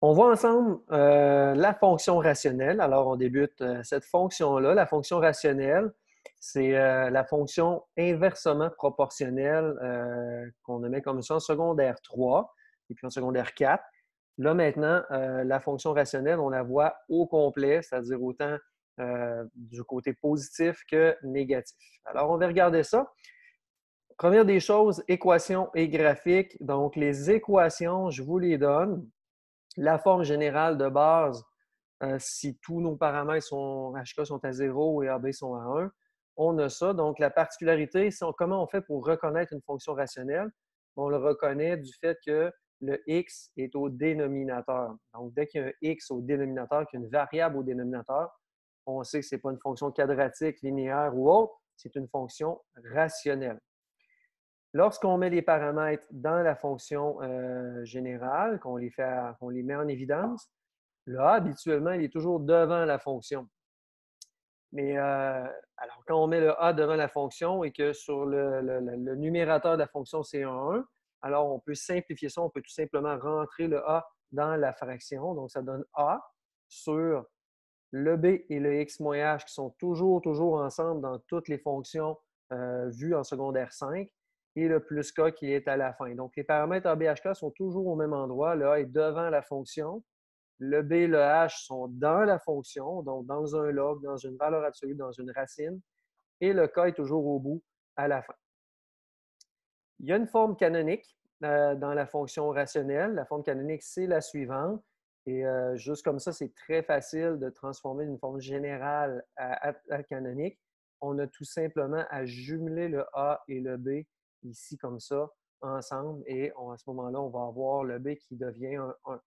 On voit ensemble la fonction rationnelle. Alors, on débute cette fonction-là. La fonction rationnelle, c'est la fonction inversement proportionnelle qu'on met comme ça en secondaire 3 et puis en secondaire 4. Là, maintenant, la fonction rationnelle, on la voit au complet, c'est-à-dire autant du côté positif que négatif. Alors, on va regarder ça. Première des choses, équations et graphiques. Donc, les équations, je vous les donne. La forme générale de base, si tous nos paramètres HK sont à 0 et AB sont à 1, on a ça. Donc, la particularité, comment on fait pour reconnaître une fonction rationnelle? On le reconnaît du fait que le x est au dénominateur. Donc, dès qu'il y a un x au dénominateur, qu'il y a une variable au dénominateur, on sait que ce n'est pas une fonction quadratique, linéaire ou autre, c'est une fonction rationnelle. Lorsqu'on met les paramètres dans la fonction générale, qu'on les met en évidence, le A, habituellement, il est toujours devant la fonction. Mais alors, quand on met le A devant la fonction et que sur le numérateur de la fonction, c'est un 1, alors on peut simplifier ça. On peut tout simplement rentrer le A dans la fraction. Donc, ça donne A sur le B et le x moins h qui sont toujours ensemble dans toutes les fonctions vues en secondaire 5 et le plus k qui est à la fin. Donc, les paramètres ABHK sont toujours au même endroit. Le A est devant la fonction. Le B et le H sont dans la fonction, donc dans un log, dans une valeur absolue, dans une racine. Et le K est toujours au bout, à la fin. Il y a une forme canonique dans la fonction rationnelle. La forme canonique, c'est la suivante. Et juste comme ça, c'est très facile de transformer une forme générale à canonique. On a tout simplement à jumeler le A et le B ici comme ça, ensemble. Et à ce moment-là, on va avoir le B qui devient un 1.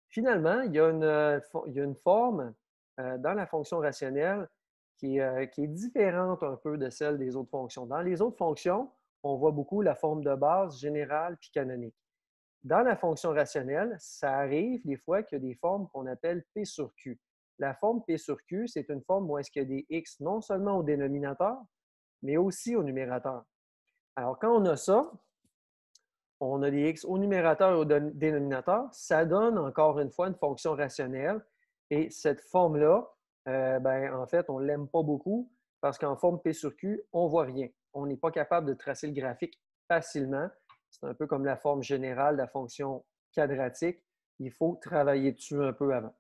Finalement, il y a une forme dans la fonction rationnelle qui est différente un peu de celle des autres fonctions. Dans les autres fonctions, on voit beaucoup la forme de base, générale puis canonique. Dans la fonction rationnelle, ça arrive des fois qu'il y a des formes qu'on appelle P sur Q. La forme P sur Q, c'est une forme où est-ce qu'il y a des X non seulement au dénominateur, mais aussi au numérateur. Alors, quand on a ça, on a des x au numérateur et au dénominateur. Ça donne encore une fois une fonction rationnelle. Et cette forme-là, en fait, on ne l'aime pas beaucoup parce qu'en forme P sur Q, on ne voit rien. On n'est pas capable de tracer le graphique facilement. C'est un peu comme la forme générale de la fonction quadratique. Il faut travailler dessus un peu avant.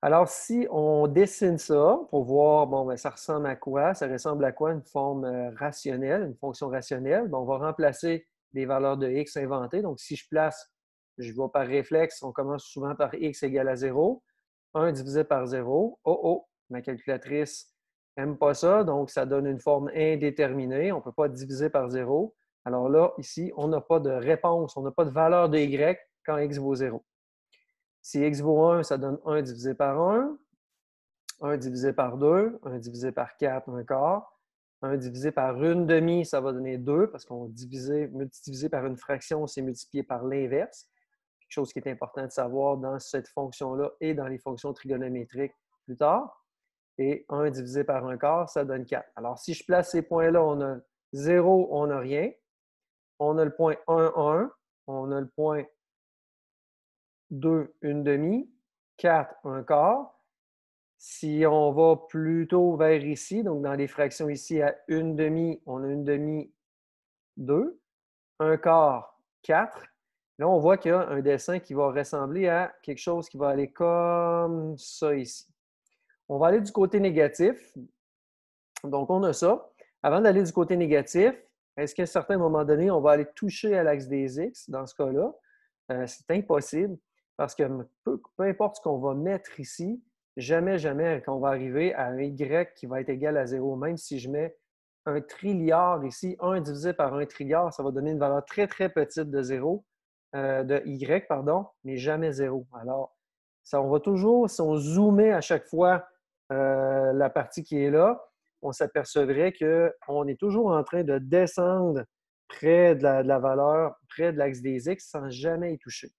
Alors, si on dessine ça pour voir, ça ressemble à quoi? Ça ressemble à quoi une forme rationnelle, une fonction rationnelle? On va remplacer les valeurs de x inventées. Donc, si je place, je vois par réflexe, on commence souvent par x égale à 0. 1 divisé par 0. Ma calculatrice n'aime pas ça, donc ça donne une forme indéterminée. On ne peut pas diviser par 0. Alors là, ici, on n'a pas de réponse, on n'a pas de valeur de y quand x vaut 0. Si x vaut 1, ça donne 1 divisé par 1, 1 divisé par 2, 1 divisé par 4, un quart. 1 divisé par une demi, ça va donner 2 parce qu'on divisé par une fraction, c'est multiplié par l'inverse. Quelque chose qui est important de savoir dans cette fonction-là et dans les fonctions trigonométriques plus tard. Et 1 divisé par un quart, ça donne 4. Alors, si je place ces points-là, on a 0, on n'a rien. On a le point 1, 1. On a le point 2, une demi. 4, un quart. Si on va plutôt vers ici, donc dans les fractions ici à une demi, on a une demi 2, un quart 4. Là, on voit qu'il y a un dessin qui va ressembler à quelque chose qui va aller comme ça ici. On va aller du côté négatif. Donc, on a ça. Avant d'aller du côté négatif, est-ce qu'à un certain moment donné, on va aller toucher à l'axe des X dans ce cas-là? C'est impossible parce que peu importe ce qu'on va mettre ici, jamais qu'on va arriver à un Y qui va être égal à 0. Même si je mets un trilliard ici, 1 divisé par un trilliard, ça va donner une valeur très, très petite de 0, de Y, pardon, mais jamais 0. Alors, ça, on va toujours, si on zoomait à chaque fois la partie qui est là, on s'apercevrait qu'on est toujours en train de descendre près de la valeur, près de l'axe des X, sans jamais y toucher.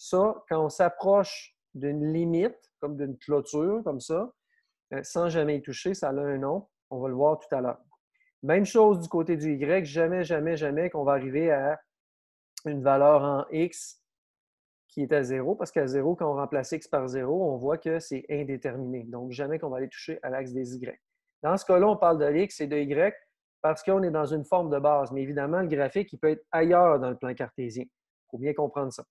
Ça, quand on s'approche d'une limite, comme d'une clôture, comme ça, sans jamais y toucher, ça a un nom. On va le voir tout à l'heure. Même chose du côté du Y, jamais qu'on va arriver à une valeur en X qui est à 0, parce qu'à 0, quand on remplace x par 0, on voit que c'est indéterminé. Donc, jamais qu'on va aller toucher à l'axe des y. Dans ce cas-là, on parle de x et de y parce qu'on est dans une forme de base. Mais évidemment, le graphique, il peut être ailleurs dans le plan cartésien. Il faut bien comprendre ça.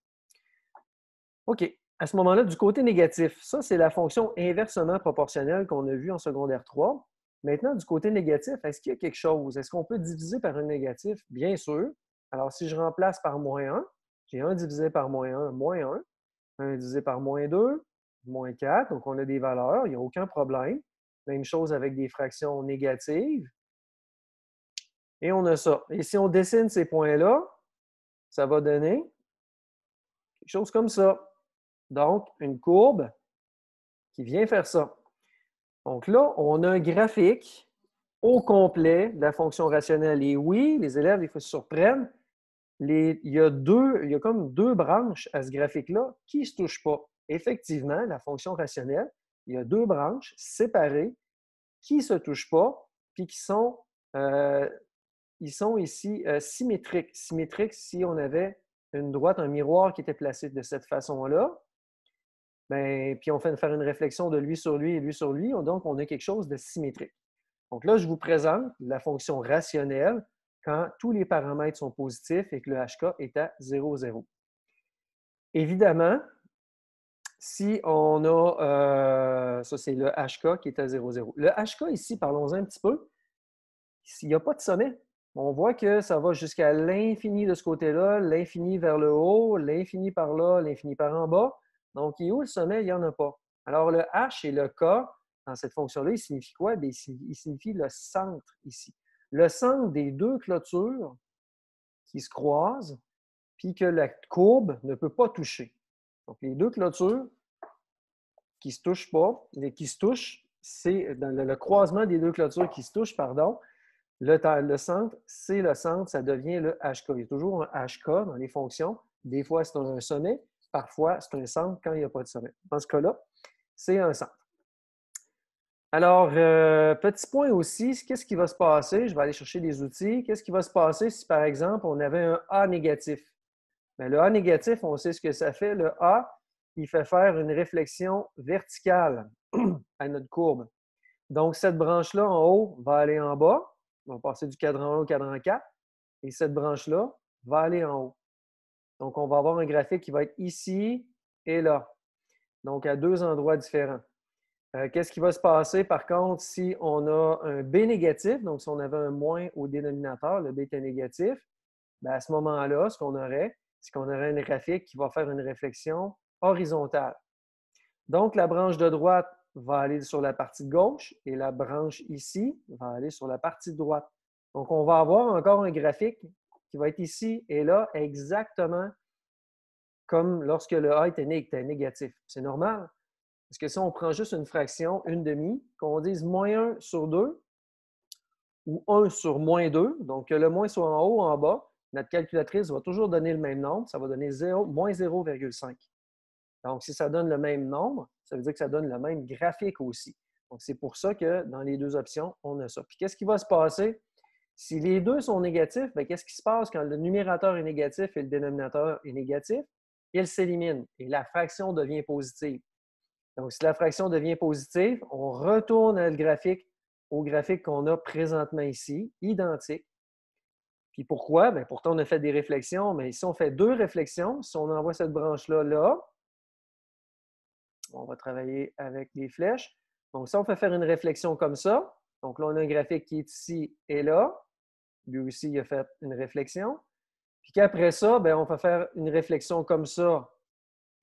OK. À ce moment-là, du côté négatif, ça, c'est la fonction inversement proportionnelle qu'on a vue en secondaire 3. Maintenant, du côté négatif, est-ce qu'il y a quelque chose? Est-ce qu'on peut diviser par un négatif? Bien sûr. Alors, si je remplace par moins 1, j'ai 1 divisé par moins 1, moins 1. 1 divisé par moins 2, moins 4. Donc, on a des valeurs, il n'y a aucun problème. Même chose avec des fractions négatives. Et on a ça. Et si on dessine ces points-là, ça va donner quelque chose comme ça. Donc, une courbe qui vient faire ça. Donc là, on a un graphique au complet de la fonction rationnelle. Et oui, les élèves, il faut se surprendre. Il y a comme deux branches à ce graphique-là qui ne se touchent pas. Effectivement, la fonction rationnelle, il y a deux branches séparées qui ne se touchent pas, puis qui sont, ils sont ici symétriques. Symétriques, si on avait une droite, un miroir qui était placé de cette façon-là, ben, puis on fait faire une réflexion de lui sur lui et lui sur lui, donc on a quelque chose de symétrique. Donc là, je vous présente la fonction rationnelle quand tous les paramètres sont positifs et que le HK est à 0, 0. Évidemment, si on a, ça c'est le HK qui est à 0, 0. Le HK ici, parlons-en un petit peu, il n'y a pas de sommet. On voit que ça va jusqu'à l'infini de ce côté-là, l'infini vers le haut, l'infini par là, l'infini par en bas. Donc, il est où le sommet? Il n'y en a pas. Alors, le H et le K, dans cette fonction-là, il signifie quoi? Bien, il signifie le centre ici. Le centre des deux clôtures qui se croisent, puis que la courbe ne peut pas toucher. Donc, les deux clôtures qui ne se touchent pas, qui se touchent, c'est dans le croisement des deux clôtures qui se touchent, pardon. Le centre, c'est le centre, ça devient le HK. Il y a toujours un HK dans les fonctions. Des fois, c'est un sommet. Parfois, c'est un centre quand il n'y a pas de sommet. Dans ce cas-là, c'est un centre. Alors, petit point aussi, qu'est-ce qui va se passer? Je vais aller chercher des outils. Qu'est-ce qui va se passer si, par exemple, on avait un A négatif? Bien, le A négatif, on sait ce que ça fait. Le A, il fait faire une réflexion verticale à notre courbe. Donc, cette branche-là en haut va aller en bas. On va passer du cadran 1 au cadran 4. Et cette branche-là va aller en haut. Donc, on va avoir un graphique qui va être ici et là. Donc, à deux endroits différents. Qu'est-ce qui va se passer, par contre, si on a un B négatif, donc si on avait un moins au dénominateur, le B était négatif, bien, à ce moment-là, ce qu'on aurait, c'est qu'on aurait un graphique qui va faire une réflexion horizontale. Donc, la branche de droite va aller sur la partie de gauche et la branche ici va aller sur la partie de droite. Donc, on va avoir encore un graphique qui va être ici et là exactement comme lorsque le A était négatif. C'est normal. Parce que si on prend juste une fraction, une demi, qu'on dise moins 1 sur 2 ou 1 sur moins 2, donc que le moins soit en haut ou en bas, notre calculatrice va toujours donner le même nombre. Ça va donner 0, moins 0,5. Donc, si ça donne le même nombre, ça veut dire que ça donne le même graphique aussi. Donc, c'est pour ça que dans les deux options, on a ça. Puis, qu'est-ce qui va se passer? Si les deux sont négatifs, qu'est-ce qui se passe quand le numérateur est négatif et le dénominateur est négatif? Ils s'éliminent et la fraction devient positive. Donc, si la fraction devient positive, on retourne au graphique qu'on a présentement ici, identique. Puis pourquoi? Bien, pourtant, on a fait des réflexions, mais si on fait deux réflexions, si on envoie cette branche-là là, on va travailler avec les flèches. Donc, si on fait faire une réflexion comme ça, donc là, on a un graphique qui est ici et là. Lui aussi, il a fait une réflexion. Puis qu'après ça, bien, on va faire une réflexion comme ça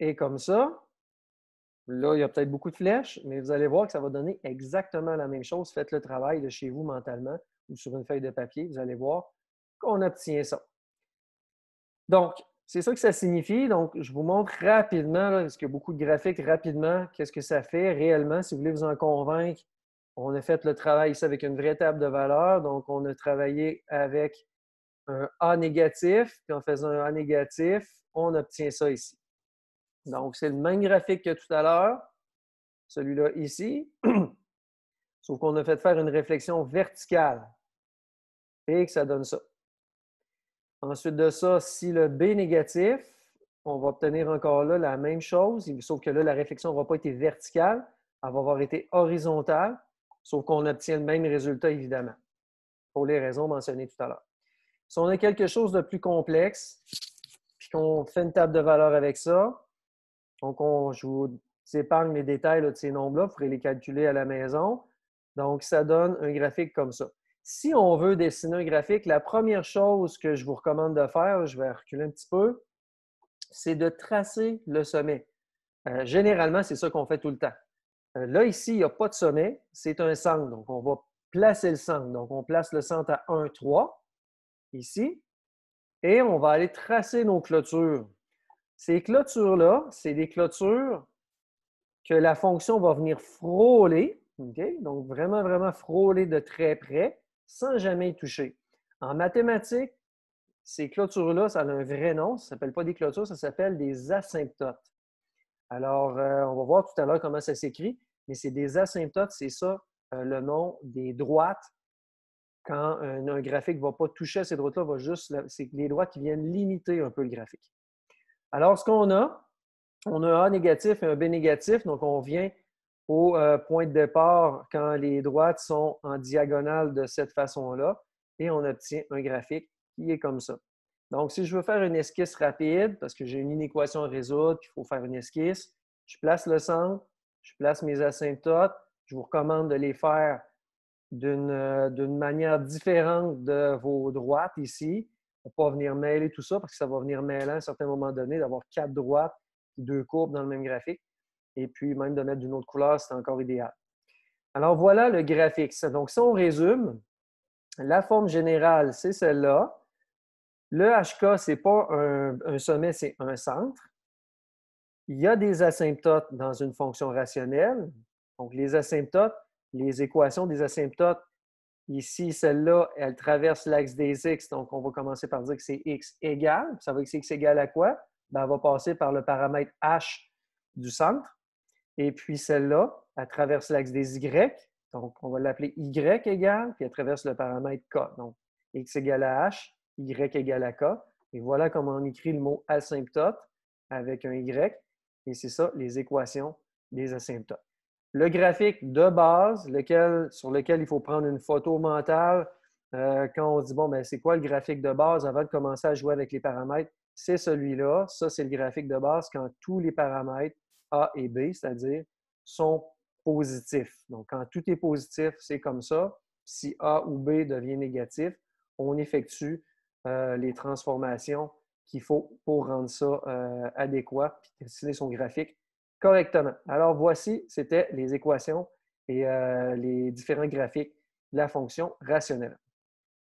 et comme ça. Là, il y a peut-être beaucoup de flèches, mais vous allez voir que ça va donner exactement la même chose. Faites le travail de chez vous mentalement ou sur une feuille de papier. Vous allez voir qu'on obtient ça. Donc, c'est ça que ça signifie. Donc, je vous montre rapidement, là, parce qu'il y a beaucoup de graphiques rapidement, qu'est-ce que ça fait réellement. Si vous voulez vous en convaincre, on a fait le travail ici avec une vraie table de valeurs. Donc, on a travaillé avec un A négatif, puis en faisant un A négatif, on obtient ça ici. Donc, c'est le même graphique que tout à l'heure, celui-là ici, sauf qu'on a fait faire une réflexion verticale et que ça donne ça. Ensuite de ça, si le B négatif, on va obtenir encore là la même chose, sauf que là, la réflexion n'aura pas été verticale, elle va avoir été horizontale, sauf qu'on obtient le même résultat, évidemment, pour les raisons mentionnées tout à l'heure. Si on a quelque chose de plus complexe, puis qu'on fait une table de valeur avec ça, donc je vous épargne les détails là, de ces nombres-là, vous pourrez les calculer à la maison. Donc, ça donne un graphique comme ça. Si on veut dessiner un graphique, la première chose que je vous recommande de faire, je vais reculer un petit peu, c'est de tracer le sommet. Généralement, c'est ça qu'on fait tout le temps. Là, ici, il n'y a pas de sommet, c'est un centre. Donc, on va placer le centre. Donc, on place le centre à 1, 3, ici, et on va aller tracer nos clôtures. Ces clôtures-là, c'est des clôtures que la fonction va venir frôler, okay? Donc vraiment, vraiment frôler de très près, sans jamais y toucher. En mathématiques, ces clôtures-là, ça a un vrai nom, ça ne s'appelle pas des clôtures, ça s'appelle des asymptotes. Alors, on va voir tout à l'heure comment ça s'écrit, mais c'est des asymptotes, c'est ça le nom des droites. Quand un graphique ne va pas toucher à ces droites-là, c'est les droites qui viennent limiter un peu le graphique. Alors, ce qu'on a, on a un A négatif et un B négatif, donc on vient au point de départ quand les droites sont en diagonale de cette façon-là et on obtient un graphique qui est comme ça. Donc, si je veux faire une esquisse rapide, parce que j'ai une inéquation à résoudre, il faut faire une esquisse, je place le centre, je place mes asymptotes, je vous recommande de les faire d'une manière différente de vos droites ici, pour ne pas venir mêler tout ça, parce que ça va venir mêler à un certain moment donné, d'avoir 4 droites et 2 courbes dans le même graphique. Et puis, même de mettre d'une autre couleur, c'est encore idéal. Alors, voilà le graphique. Donc, si on résume, la forme générale, c'est celle-là. Le HK, ce n'est pas un sommet, c'est un centre. Il y a des asymptotes dans une fonction rationnelle. Donc, les asymptotes, les équations des asymptotes, ici, celle-là, elle traverse l'axe des x, donc on va commencer par dire que c'est x égale. Ça veut dire que c'est x égale à quoi? Bien, elle va passer par le paramètre h du centre. Et puis celle-là, elle traverse l'axe des y, donc on va l'appeler y égale, puis elle traverse le paramètre k. Donc, x égale à h, y égale à k. Et voilà comment on écrit le mot asymptote avec un y. Et c'est ça, les équations des asymptotes. Le graphique de base, sur lequel il faut prendre une photo mentale, quand on dit, bon, ben, c'est quoi le graphique de base avant de commencer à jouer avec les paramètres? C'est celui-là. Ça, c'est le graphique de base quand tous les paramètres A et B, c'est-à-dire, sont positifs. Donc, quand tout est positif, c'est comme ça. Si A ou B devient négatif, on effectue les transformations qu'il faut pour rendre ça adéquat et dessiner son graphique correctement. Alors, voici, c'était les équations et les différents graphiques de la fonction rationnelle.